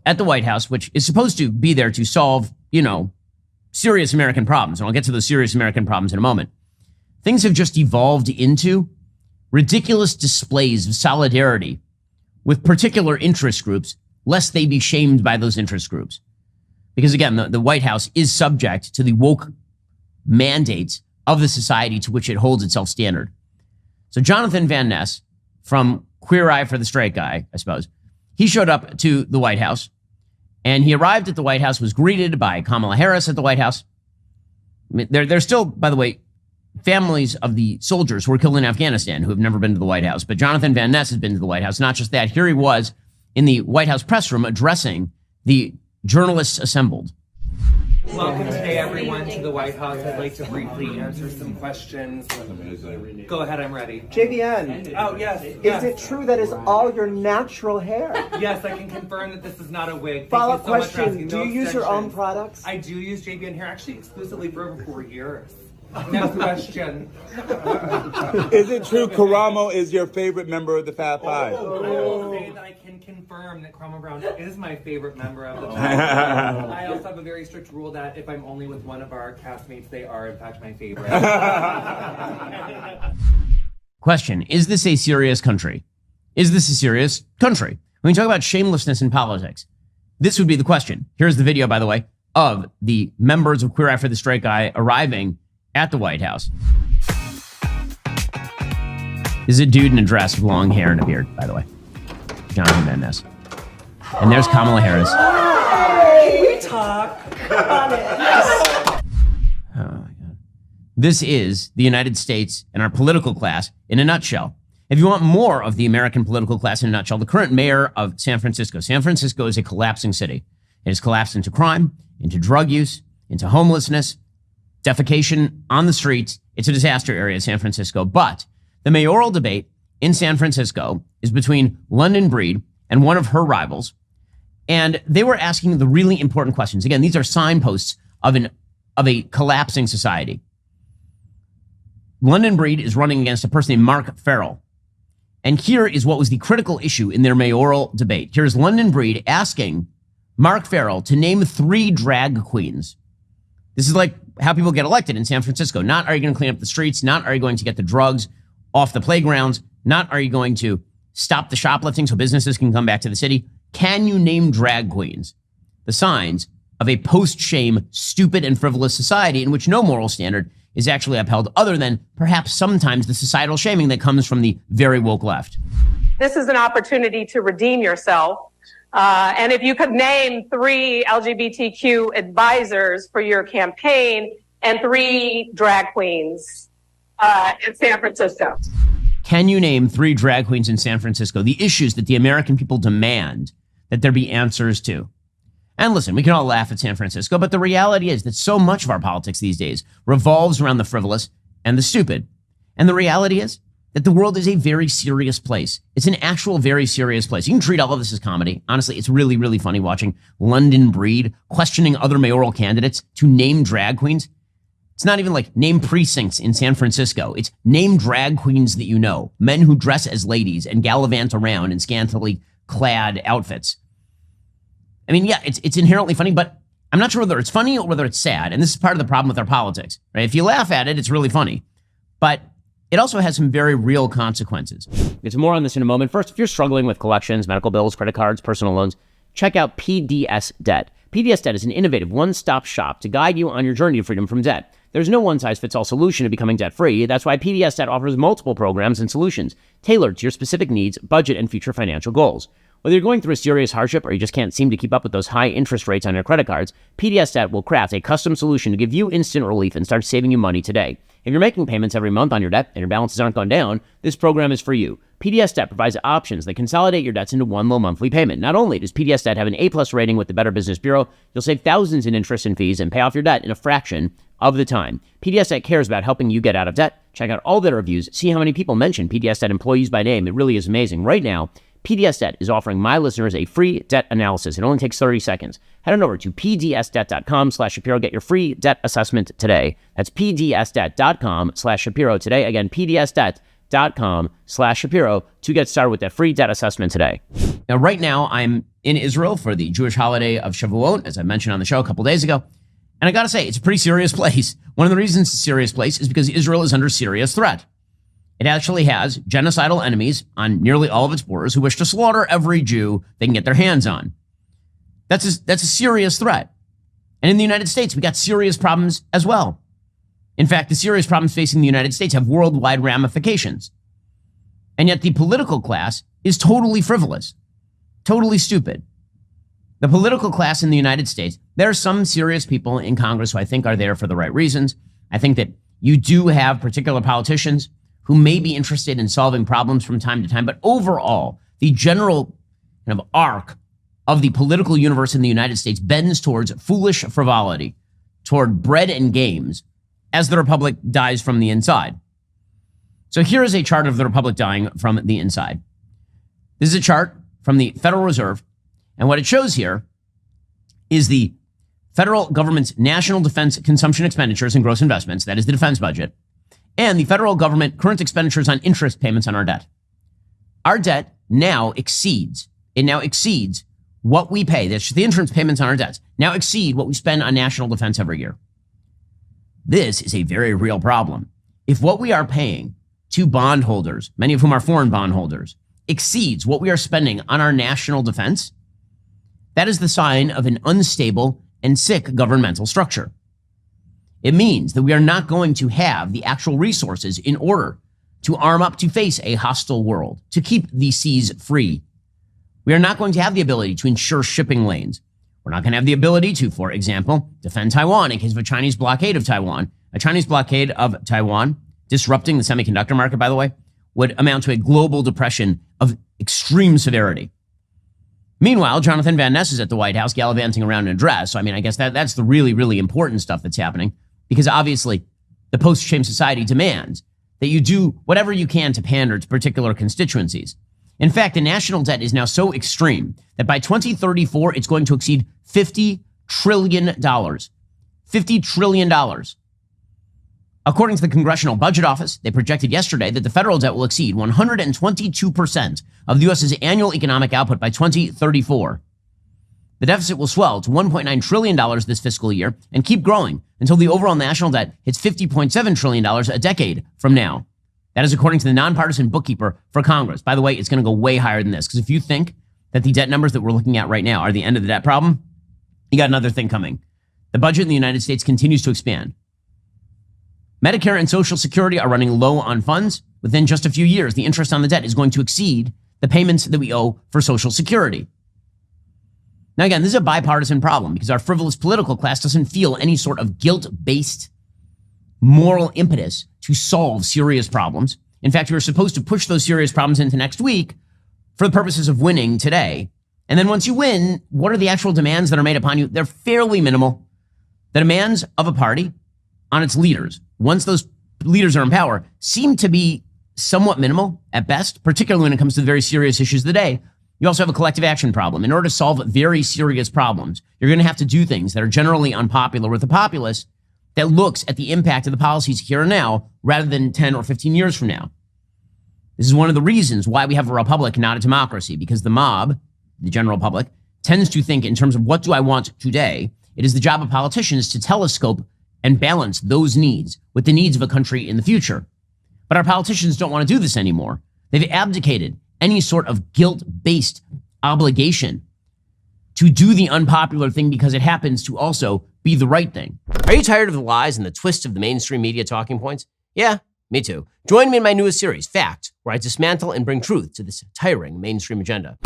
at the White House, which is supposed to be there to solve, serious American problems, and I'll get to those serious American problems in a moment, things have just evolved into ridiculous displays of solidarity with particular interest groups, lest they be shamed by those interest groups. Because again, the White House is subject to the woke mandates of the society to which it holds itself standard. So Jonathan Van Ness, from Queer Eye for the Straight Guy, I suppose, he showed up to the White House, and he arrived at the White House, was greeted by Kamala Harris at the White House. I mean, there's still, by the way, families of the soldiers who were killed in Afghanistan who have never been to the White House. But Jonathan Van Ness has been to the White House. Not just that, here he was in the White House press room addressing the journalists assembled. Welcome today, everyone, to the White House. I'd like to briefly answer some questions. Go ahead, I'm ready. JVN. Oh, yes. Is it true that is all your natural hair? Yes, I can confirm that this is not a wig. Follow-up question, do you use your own products? I do use JVN hair, actually exclusively for over 4 years. Next question. Is it true Karamo is your favorite member of the Fab Five? I will say that I can confirm that Karamo Brown is my favorite member of the Fab Five. I also have a very strict rule that if I'm only with one of our castmates, they are in fact my favorite. Question, is this a serious country? Is this a serious country? When we talk about shamelessness in politics, this would be the question. Here's the video, by the way, of the members of Queer Eye for the Straight Guy arriving at the White House. This is a dude in a dress with long hair and a beard, by the way. Jonathan Van Ness. And there's Kamala Harris. Can we talk on it? Oh my God. This is the United States and our political class in a nutshell. If you want more of the American political class in a nutshell, the current mayor of San Francisco. San Francisco is a collapsing city. It has collapsed into crime, into drug use, into homelessness, defecation on the streets. It's a disaster area, San Francisco. But the mayoral debate in San Francisco is between London Breed and one of her rivals. And they were asking the really important questions. Again, these are signposts of a collapsing society. London Breed is running against a person named Mark Farrell. And here is what was the critical issue in their mayoral debate. Here's London Breed asking Mark Farrell to name 3 drag queens. This is like how people get elected in San Francisco. Not are you going to clean up the streets, not are you going to get the drugs off the playgrounds, not are you going to stop the shoplifting so businesses can come back to the city. Can you name drag queens? The signs of a post-shame, stupid and frivolous society in which no moral standard is actually upheld other than perhaps sometimes the societal shaming that comes from the very woke left. This is an opportunity to redeem yourself. And if you could name 3 LGBTQ advisors for your campaign and 3 drag queens in San Francisco. Can you name 3 drag queens in San Francisco? The issues that the American people demand that there be answers to. And listen, we can all laugh at San Francisco, but the reality is that so much of our politics these days revolves around the frivolous and the stupid. And the reality is that the world is a very serious place. It's an actual very serious place. You can treat all of this as comedy. Honestly, it's really, really funny watching London Breed questioning other mayoral candidates to name drag queens. It's not even like name precincts in San Francisco. It's name drag queens that you know, men who dress as ladies and gallivant around in scantily clad outfits. I mean, yeah, it's inherently funny, but I'm not sure whether it's funny or whether it's sad. And this is part of the problem with our politics, right? If you laugh at it, it's really funny. But it also has some very real consequences. We'll get to more on this in a moment. First, if you're struggling with collections, medical bills, credit cards, personal loans, check out PDS Debt. PDS Debt is an innovative one-stop shop to guide you on your journey to freedom from debt. There's no one-size-fits-all solution to becoming debt-free. That's why PDS Debt offers multiple programs and solutions tailored to your specific needs, budget, and future financial goals. Whether you're going through a serious hardship or you just can't seem to keep up with those high interest rates on your credit cards, PDS Debt will craft a custom solution to give you instant relief and start saving you money today. If you're making payments every month on your debt and your balances aren't gone down, this program is for you. PDS Debt provides options that consolidate your debts into one low monthly payment. Not only does PDS Debt have an A+ rating with the Better Business Bureau, you'll save thousands in interest and fees and pay off your debt in a fraction of the time. PDS Debt cares about helping you get out of debt. Check out all their reviews. See how many people mention PDS Debt employees by name. It really is amazing. Right now, PDS Debt is offering my listeners a free debt analysis. It only takes 30 seconds. Head on over to pdsdebt.com/Shapiro. Get your free debt assessment today. That's pdsdebt.com/Shapiro today. Again, pdsdebt.com/Shapiro to get started with that free debt assessment today. Now, right now, I'm in Israel for the Jewish holiday of Shavuot, as I mentioned on the show a couple days ago. And I got to say, it's a pretty serious place. One of the reasons it's a serious place is because Israel is under serious threat. It actually has genocidal enemies on nearly all of its borders who wish to slaughter every Jew they can get their hands on. That's a serious threat. And in the United States, we got serious problems as well. In fact, the serious problems facing the United States have worldwide ramifications. And yet the political class is totally frivolous, totally stupid. The political class in the United States, there are some serious people in Congress who I think are there for the right reasons. I think that you do have particular politicians who may be interested in solving problems from time to time. But overall, the general kind of arc of the political universe in the United States bends towards foolish frivolity, toward bread and games, as the republic dies from the inside. So here is a chart of the republic dying from the inside. This is a chart from the Federal Reserve, and what it shows here is the federal government's national defense consumption expenditures and gross investments, that is the defense budget, and the federal government current expenditures on interest payments on our debt. Our debt now exceeds what we pay, that's the insurance payments on our debts, now exceed what we spend on national defense every year. This is a very real problem. If what we are paying to bondholders, many of whom are foreign bondholders, exceeds what we are spending on our national defense, that is the sign of an unstable and sick governmental structure. It means that we are not going to have the actual resources in order to arm up to face a hostile world, to keep the seas free. We are not going to have the ability to ensure shipping lanes. We're not going to have the ability to, for example, defend Taiwan in case of a Chinese blockade of Taiwan. A Chinese blockade of Taiwan, disrupting the semiconductor market, by the way, would amount to a global depression of extreme severity. Meanwhile, Jonathan Van Ness is at the White House gallivanting around in a dress. So, I mean, I guess that's the really, really important stuff that's happening, because obviously the post-shame society demands that you do whatever you can to pander to particular constituencies. In fact, the national debt is now so extreme that by 2034, it's going to exceed $50 trillion. $50 trillion. According to the Congressional Budget Office, they projected yesterday that the federal debt will exceed 122% of the U.S.'s annual economic output by 2034. The deficit will swell to $1.9 trillion this fiscal year and keep growing until the overall national debt hits $50.7 trillion a decade from now. That is according to the nonpartisan bookkeeper for Congress. By the way, it's going to go way higher than this, because if you think that the debt numbers that we're looking at right now are the end of the debt problem, you got another thing coming. The budget in the United States continues to expand. Medicare and Social Security are running low on funds. Within just a few years, the interest on the debt is going to exceed the payments that we owe for Social Security. Now, again, this is a bipartisan problem because our frivolous political class doesn't feel any sort of guilt-based moral impetus to solve serious problems. In fact, we were supposed to push those serious problems into next week for the purposes of winning today. And then once you win, what are the actual demands that are made upon you? They're fairly minimal. The demands of a party on its leaders, once those leaders are in power, seem to be somewhat minimal at best, particularly when it comes to the very serious issues of the day. You also have a collective action problem. In order to solve very serious problems, you're going to have to do things that are generally unpopular with the populace that looks at the impact of the policies here and now rather than 10 or 15 years from now. This is one of the reasons why we have a republic, not a democracy, because the mob, the general public, tends to think in terms of what do I want today. It is the job of politicians to telescope and balance those needs with the needs of a country in the future. But our politicians don't want to do this anymore. They've abdicated any sort of guilt-based obligation to do the unpopular thing because it happens to also be the right thing. Are you tired of the lies and the twists of the mainstream media talking points? Yeah, me too. Join me in my newest series, Fact, where I dismantle and bring truth to this tiring mainstream agenda.